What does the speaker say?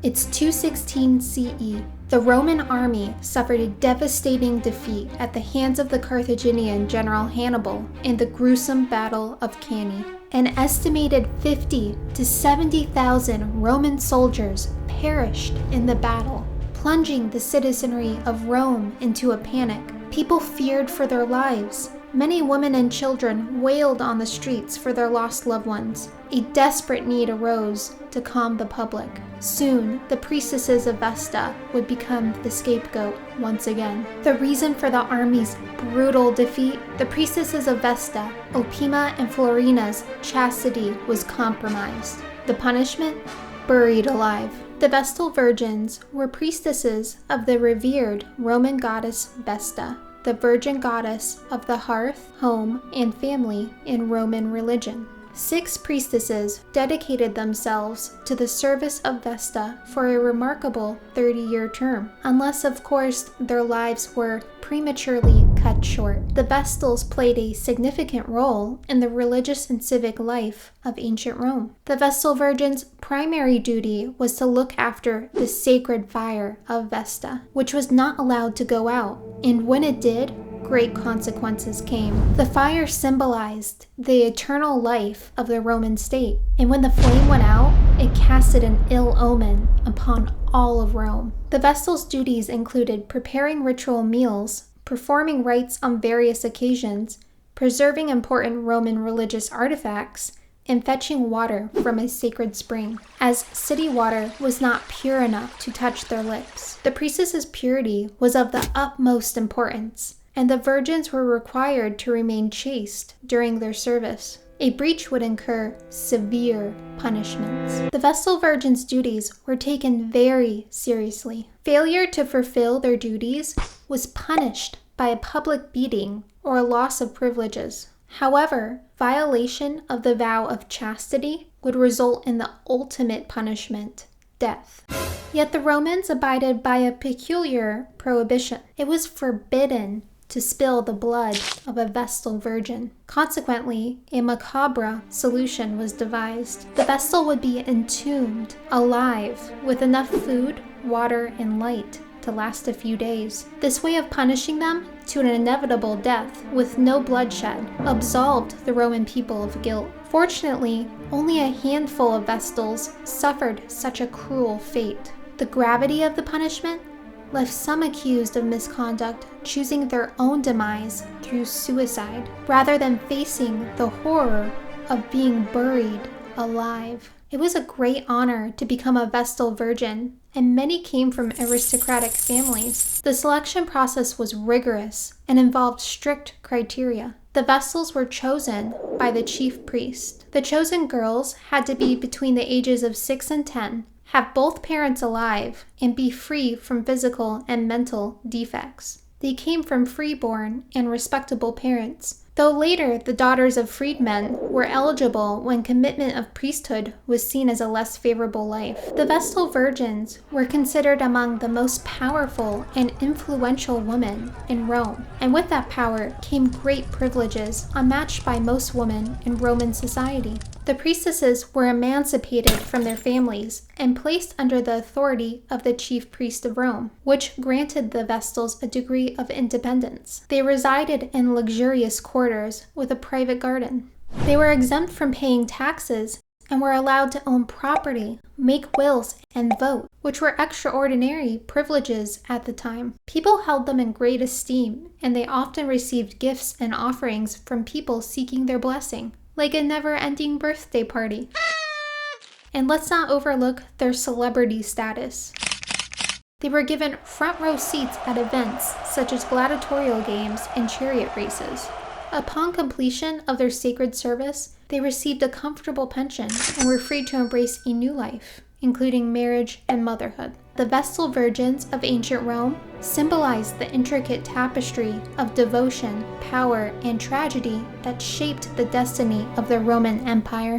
It's 216 CE. The Roman army suffered a devastating defeat at the hands of the Carthaginian general Hannibal in the gruesome Battle of Cannae. An estimated 50 to 70,000 Roman soldiers perished in the battle, plunging the citizenry of Rome into a panic. People feared for their lives. Many women and children wailed on the streets for their lost loved ones. A desperate need arose to calm the public. Soon, the priestesses of Vesta would become the scapegoat once again. The reason for the army's brutal defeat? The priestesses of Vesta, Opima and Florina's chastity was compromised. The punishment? Buried alive. The Vestal Virgins were priestesses of the revered Roman goddess Vesta, the virgin goddess of the hearth, home, and family in Roman religion. 6 priestesses dedicated themselves to the service of Vesta for a remarkable 30-year term, unless of course their lives were prematurely cut short. The Vestals played a significant role in the religious and civic life of ancient Rome. The Vestal Virgins' primary duty was to look after the sacred fire of Vesta, which was not allowed to go out, and when it did, great consequences came. The fire symbolized the eternal life of the Roman state, and when the flame went out, it casted an ill omen upon all of Rome. The Vestals' duties included preparing ritual meals, performing rites on various occasions, preserving important Roman religious artifacts, and fetching water from a sacred spring, as city water was not pure enough to touch their lips. The priestess's purity was of the utmost importance, and the virgins were required to remain chaste during their service. A breach would incur severe punishments. The Vestal Virgins' duties were taken very seriously. Failure to fulfill their duties was punished by a public beating or a loss of privileges. However, violation of the vow of chastity would result in the ultimate punishment, death. Yet the Romans abided by a peculiar prohibition. It was forbidden to spill the blood of a Vestal Virgin. Consequently, a macabre solution was devised. The Vestal would be entombed alive with enough food, water, and light to last a few days. This way of punishing them to an inevitable death with no bloodshed absolved the Roman people of guilt. Fortunately, only a handful of Vestals suffered such a cruel fate. The gravity of the punishment left some accused of misconduct choosing their own demise through suicide, rather than facing the horror of being buried alive. It was a great honor to become a Vestal Virgin, and many came from aristocratic families. The selection process was rigorous and involved strict criteria. The Vestals were chosen by the chief priest. The chosen girls had to be between the ages of 6 and 10, have both parents alive, and be free from physical and mental defects. They came from freeborn and respectable parents, though later the daughters of freedmen were eligible when commitment of priesthood was seen as a less favorable life. The Vestal Virgins were considered among the most powerful and influential women in Rome, and with that power came great privileges unmatched by most women in Roman society. The priestesses were emancipated from their families and placed under the authority of the chief priest of Rome, which granted the Vestals a degree of independence. They resided in luxurious quarters with a private garden. They were exempt from paying taxes and were allowed to own property, make wills, and vote, which were extraordinary privileges at the time. People held them in great esteem, and they often received gifts and offerings from people seeking their blessing, like a never-ending birthday party. And let's not overlook their celebrity status. They were given front-row seats at events such as gladiatorial games and chariot races. Upon completion of their sacred service, they received a comfortable pension and were free to embrace a new life, including marriage and motherhood. The Vestal Virgins of ancient Rome symbolized the intricate tapestry of devotion, power, and tragedy that shaped the destiny of the Roman Empire.